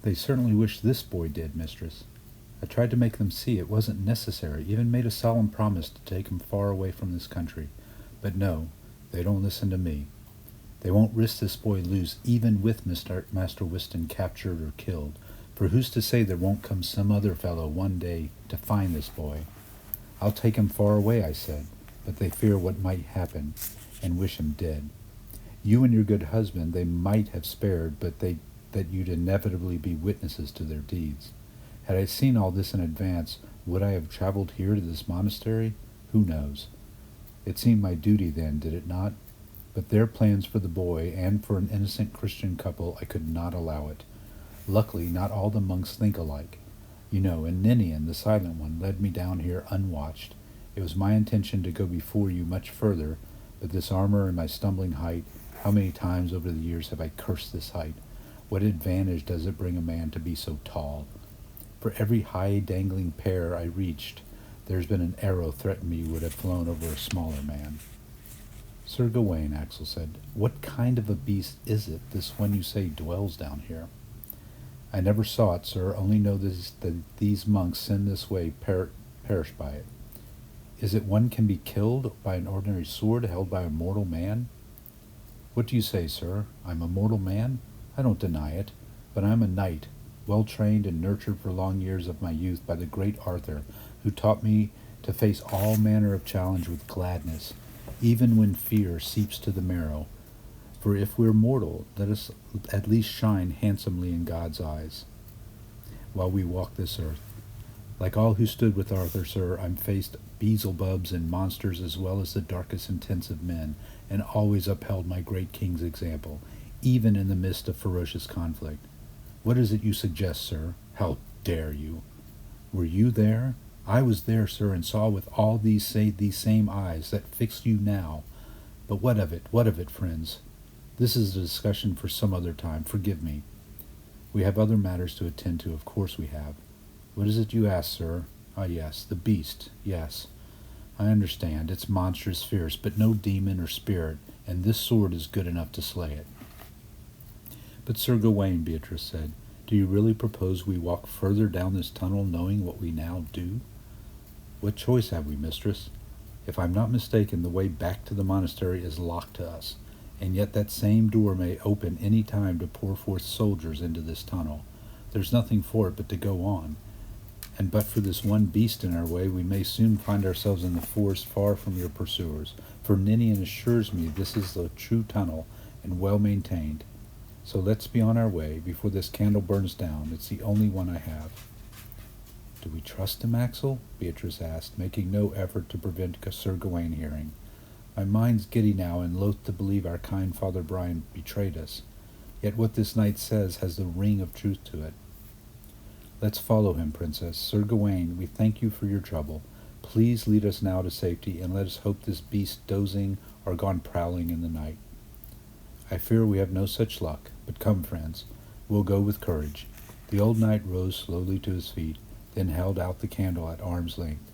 They certainly wish this boy did, mistress. I tried to make them see it wasn't necessary, even made a solemn promise to take him far away from this country. But no, they don't listen to me. They won't risk this boy loose, even with Master Whiston captured or killed, for who's to say there won't come some other fellow one day to find this boy? I'll take him far away, I said, but they fear what might happen, and wish him dead. You and your good husband they might have spared, but that you'd inevitably be witnesses to their deeds. Had I seen all this in advance, would I have traveled here to this monastery? Who knows? It seemed my duty then, did it not? But their plans for the boy, and for an innocent Christian couple, I could not allow it. Luckily, not all the monks think alike. You know, and Ninian, the silent one, led me down here unwatched. It was my intention to go before you much further, but this armor and my stumbling height, how many times over the years have I cursed this height? What advantage does it bring a man to be so tall? For every high dangling pear I reached, there's been an arrow threatened me would have flown over a smaller man. Sir Gawain, Axel said, what kind of a beast is it, this one you say dwells down here? I never saw it, sir, only know that these monks send this way perish by it. Is it one can be killed by an ordinary sword held by a mortal man? What do you say, sir? I'm a mortal man? I don't deny it, but I'm a knight, well trained and nurtured for long years of my youth by the great Arthur, who taught me to face all manner of challenge with gladness, even when fear seeps to the marrow. For if we're mortal, let us at least shine handsomely in God's eyes while we walk this earth. Like all who stood with Arthur, sir, I'm faced Beelzebubs and monsters as well as the darkest intents of men, and always upheld my great king's example, even in the midst of ferocious conflict. What is it you suggest, sir? How dare you? Were you there? I was there, sir, and saw with all these same eyes that fixed you now. But what of it, friends? This is a discussion for some other time. Forgive me. We have other matters to attend to, of course we have. What is it you ask, sir? Ah, yes, the beast, yes. I understand, it's monstrous fierce, but no demon or spirit, and this sword is good enough to slay it. But Sir Gawain, Beatrice said, do you really propose we walk further down this tunnel knowing what we now do? What choice have we, mistress? If I'm not mistaken, the way back to the monastery is locked to us, and yet that same door may open any time to pour forth soldiers into this tunnel. There's nothing for it but to go on. And but for this one beast in our way, we may soon find ourselves in the forest far from your pursuers, for Ninian assures me this is the true tunnel, and well maintained. So let's be on our way, before this candle burns down. It's the only one I have. Do we trust him, Axel? Beatrice asked, making no effort to prevent Sir Gawain hearing. My mind's giddy now, and loath to believe our kind Father Brian betrayed us. Yet what this knight says has the ring of truth to it. Let's follow him, Princess. Sir Gawain, we thank you for your trouble. Please lead us now to safety, and let us hope this beast dozing or gone prowling in the night. I fear we have no such luck, but come, friends, we'll go with courage. The old knight rose slowly to his feet, then held out the candle at arm's length.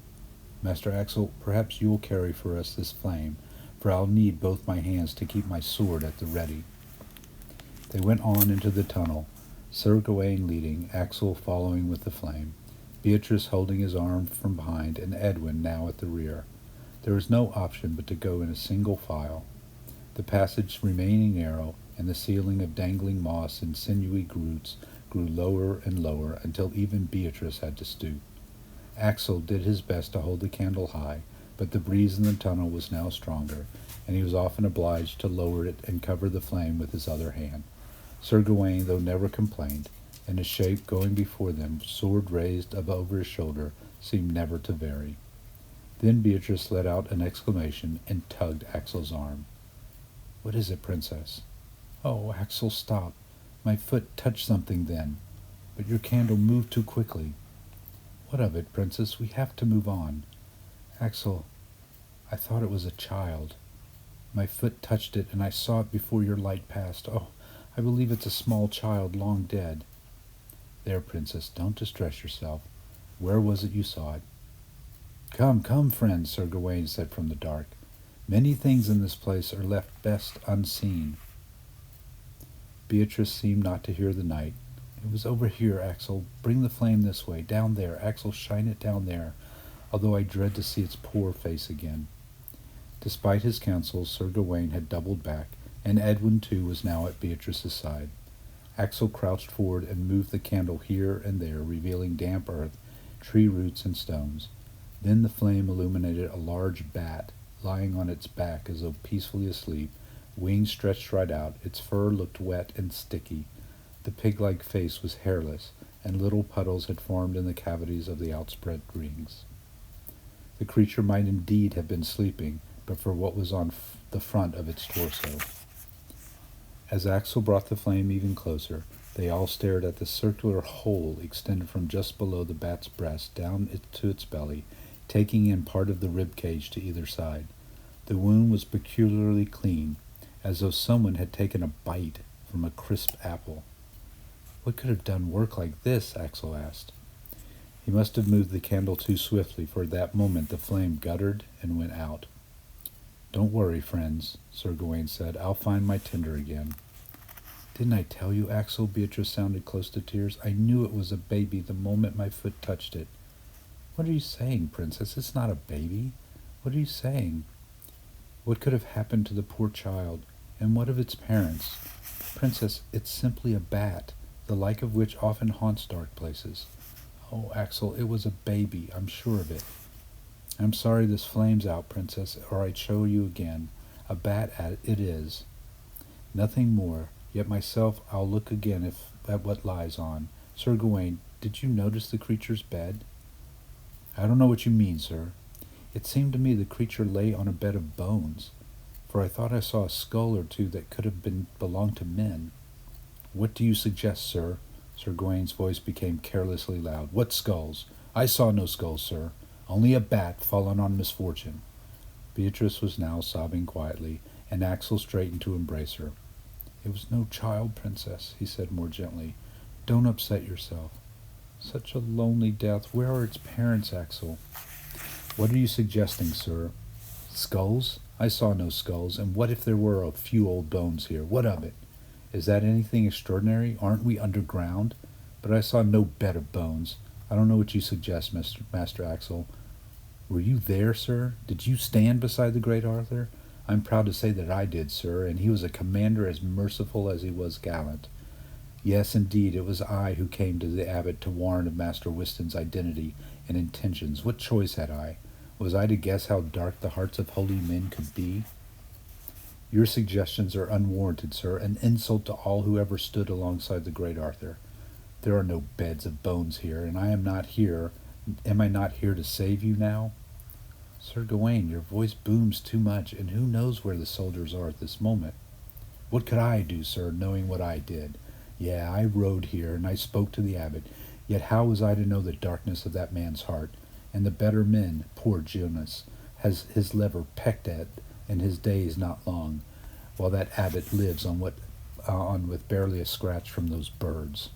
Master Axel, perhaps you will carry for us this flame, for I'll need both my hands to keep my sword at the ready. They went on into the tunnel, Sir Gawain leading, Axel following with the flame, Beatrice holding his arm from behind, and Edwin now at the rear. There was no option but to go in a single file, the passage remaining narrow, and the ceiling of dangling moss and sinewy roots grew lower and lower until even Beatrice had to stoop. Axel did his best to hold the candle high, but the breeze in the tunnel was now stronger, and he was often obliged to lower it and cover the flame with his other hand. Sir Gawain, though, never complained, and his shape going before them, sword raised over his shoulder, seemed never to vary. Then Beatrice let out an exclamation and tugged Axel's arm. What is it, Princess? Oh, Axel, stop. My foot touched something then, but your candle moved too quickly. What of it, Princess? We have to move on. Axel, I thought it was a child. My foot touched it, and I saw it before your light passed. Oh, I believe it's a small child long dead. There, Princess, don't distress yourself. Where was it you saw it? Come, come, friend, Sir Gawain said from the dark. Many things in this place are left best unseen. Beatrice seemed not to hear the knight, It was over here, Axel. Bring the flame this way. Down there. Axel, shine it down there, although I dread to see its poor face again. Despite his counsels, Sir Gawain had doubled back, and Edwin too was now at Beatrice's side. Axel crouched forward and moved the candle here and there, revealing damp earth, tree roots, and stones. Then the flame illuminated a large bat, lying on its back as though peacefully asleep, wings stretched right out. Its fur looked wet and sticky. The pig-like face was hairless, and little puddles had formed in the cavities of the outspread wings. The creature might indeed have been sleeping, but for what was on the front of its torso. As Axel brought the flame even closer, they all stared at the circular hole extended from just below the bat's breast down to its belly, taking in part of the rib cage to either side. The wound was peculiarly clean, as though someone had taken a bite from a crisp apple. What could have done work like this? Axel asked. He must have moved the candle too swiftly, for at that moment the flame guttered and went out. Don't worry, friends, Sir Gawain said. I'll find my tinder again. Didn't I tell you, Axel? Beatrice sounded close to tears. I knew it was a baby the moment my foot touched it. What are you saying, Princess? It's not a baby. What are you saying? What could have happened to the poor child? And what of its parents? Princess, it's simply a bat, the like of which often haunts dark places. Oh, Axel, it was a baby, I'm sure of it. I'm sorry this flame's out, Princess, or I'd show you again. A bat it is. Nothing more, yet myself I'll look again at what lies on. Sir Gawain, did you notice the creature's bed? I don't know what you mean, sir. It seemed to me the creature lay on a bed of bones, for I thought I saw a skull or two that could have belonged to men. What do you suggest, sir? Sir Gawain's voice became carelessly loud. What skulls? I saw no skulls, sir. Only a bat fallen on misfortune. Beatrice was now sobbing quietly, and Axel straightened to embrace her. It was no child, Princess, he said more gently. Don't upset yourself. Such a lonely death. Where are its parents, Axel? What are you suggesting, sir? Skulls? I saw no skulls, and what if there were a few old bones here? What of it? Is that anything extraordinary? Aren't we underground? But I saw no bed of bones. I don't know what you suggest, Master Axel. Were you there, sir? Did you stand beside the great Arthur? I'm proud to say that I did, sir, and he was a commander as merciful as he was gallant. Yes, indeed, it was I who came to the abbot to warn of Master Wyston's identity and intentions. What choice had I? Was I to guess how dark the hearts of holy men could be? Your suggestions are unwarranted, sir, an insult to all who ever stood alongside the great Arthur. There are no beds of bones here, and I am not here. Am I not here to save you now? Sir Gawain, your voice booms too much, and who knows where the soldiers are at this moment? What could I do, sir, knowing what I did? Yeah, I rode here, and I spoke to the abbot, yet how was I to know the darkness of that man's heart, and the better men, poor Jonas, has his liver pecked at, and his days not long, while that abbot lives on with barely a scratch from those birds.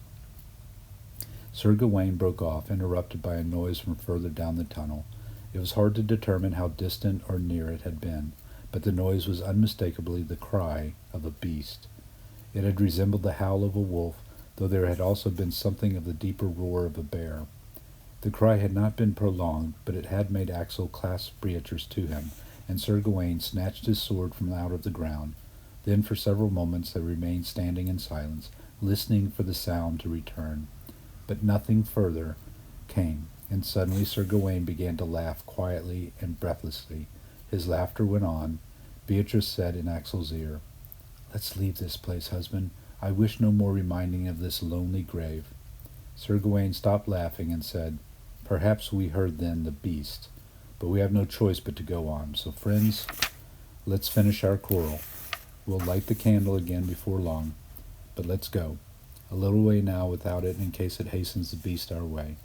Sir Gawain broke off, interrupted by a noise from further down the tunnel. It was hard to determine how distant or near it had been, but the noise was unmistakably the cry of a beast. It had resembled the howl of a wolf, though there had also been something of the deeper roar of a bear. The cry had not been prolonged, but it had made Axel clasp Beatrice to him, and Sir Gawain snatched his sword from out of the ground. Then for several moments they remained standing in silence, listening for the sound to return. But nothing further came, and suddenly Sir Gawain began to laugh quietly and breathlessly. His laughter went on. Beatrice said in Axel's ear, Let's leave this place, husband. I wish no more reminding of this lonely grave. Sir Gawain stopped laughing and said, Perhaps we heard then the beast, but we have no choice but to go on. So, friends, let's finish our quarrel. We'll light the candle again before long, but let's go. A little way now without it in case it hastens the beast our way.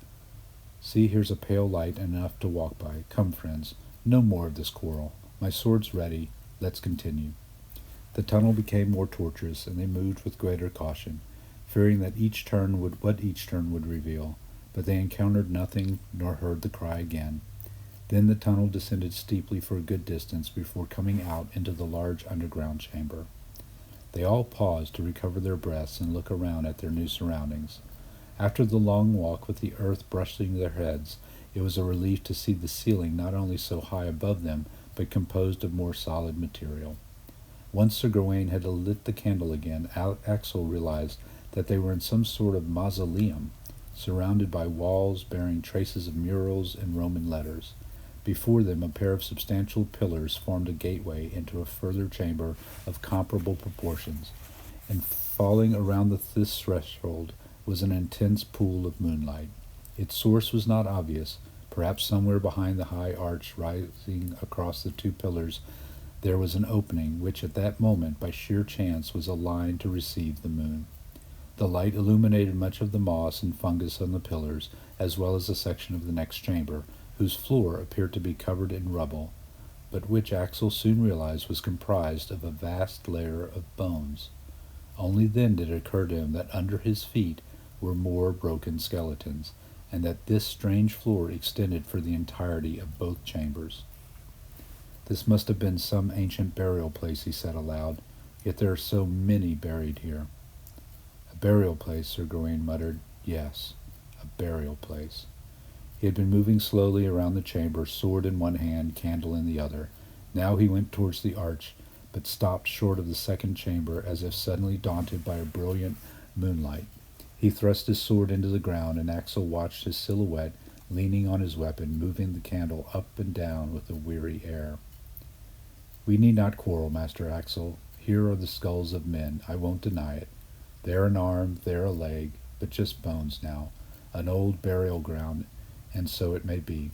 See, here's a pale light and enough to walk by. Come, friends, no more of this quarrel. My sword's ready. Let's continue. The tunnel became more tortuous, and they moved with greater caution, fearing that each turn would reveal, but they encountered nothing nor heard the cry again. Then the tunnel descended steeply for a good distance before coming out into the large underground chamber. They all paused to recover their breaths and look around at their new surroundings. After the long walk with the earth brushing their heads, it was a relief to see the ceiling not only so high above them, but composed of more solid material. Once Sir Gawain had lit the candle again, Axel realized that they were in some sort of mausoleum, surrounded by walls bearing traces of murals and Roman letters. Before them, a pair of substantial pillars formed a gateway into a further chamber of comparable proportions, and falling around this threshold was an intense pool of moonlight. Its source was not obvious. Perhaps somewhere behind the high arch rising across the two pillars there was an opening which at that moment, by sheer chance, was aligned to receive the moon. The light illuminated much of the moss and fungus on the pillars, as well as a section of the next chamber, whose floor appeared to be covered in rubble, but which Axel soon realized was comprised of a vast layer of bones. Only then did it occur to him that under his feet were more broken skeletons, and that this strange floor extended for the entirety of both chambers. This must have been some ancient burial place, he said aloud, yet there are so many buried here. A burial place, Sir Gawain muttered. Yes, a burial place. He had been moving slowly around the chamber, sword in one hand, candle in the other. Now he went towards the arch, but stopped short of the second chamber as if suddenly daunted by a brilliant moonlight. He thrust his sword into the ground, and Axel watched his silhouette, leaning on his weapon, moving the candle up and down with a weary air. We need not quarrel, Master Axel. Here are the skulls of men. I won't deny it. There an arm, there a leg, but just bones now. An old burial ground, and so it may be.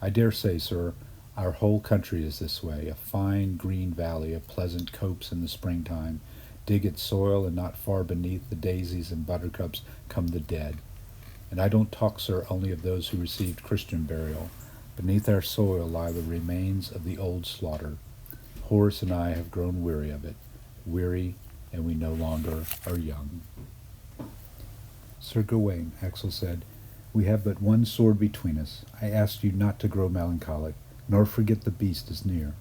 I dare say, sir, our whole country is this way, a fine green valley of pleasant copse in the springtime. Dig its soil, and not far beneath the daisies and buttercups come the dead. And I don't talk, sir, only of those who received Christian burial. Beneath our soil lie the remains of the old slaughter. Horace and I have grown weary of it, weary, and we no longer are young. Sir Gawain, Axel said, we have but one sword between us. I ask you not to grow melancholic, nor forget the beast is near.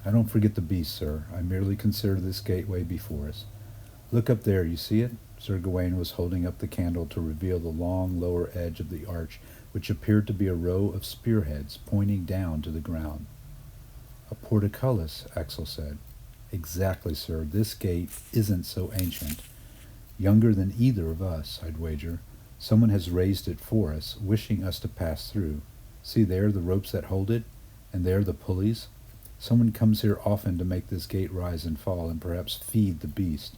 I don't forget the beast, sir. I merely consider this gateway before us. Look up there, you see it? Sir Gawain was holding up the candle to reveal the long lower edge of the arch, which appeared to be a row of spearheads pointing down to the ground. A portcullis, Axel said. Exactly, sir. This gate isn't so ancient. Younger than either of us, I'd wager. Someone has raised it for us, wishing us to pass through. See there the ropes that hold it, and there the pulleys. Someone comes here often to make this gate rise and fall, and perhaps feed the beast.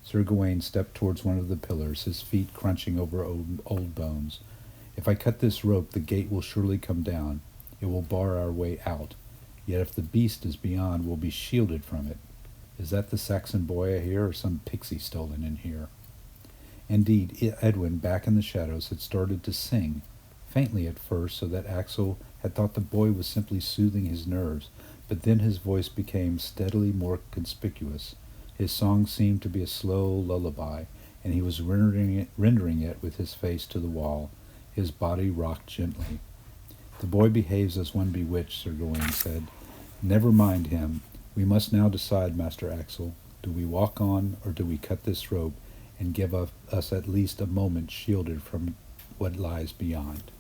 Sir Gawain stepped towards one of the pillars, his feet crunching over old bones. If I cut this rope, the gate will surely come down. It will bar our way out. Yet if the beast is beyond, we'll be shielded from it. Is that the Saxon boy I hear, or some pixie stolen in here? Indeed, Edwin, back in the shadows, had started to sing, faintly at first, so that Axel had thought the boy was simply soothing his nerves, but then his voice became steadily more conspicuous. His song seemed to be a slow lullaby, and he was rendering it with his face to the wall. His body rocked gently. The boy behaves as one bewitched, Sir Gawain said. Never mind him. We must now decide, Master Axel. Do we walk on, or do we cut this rope, and give us at least a moment shielded from what lies beyond?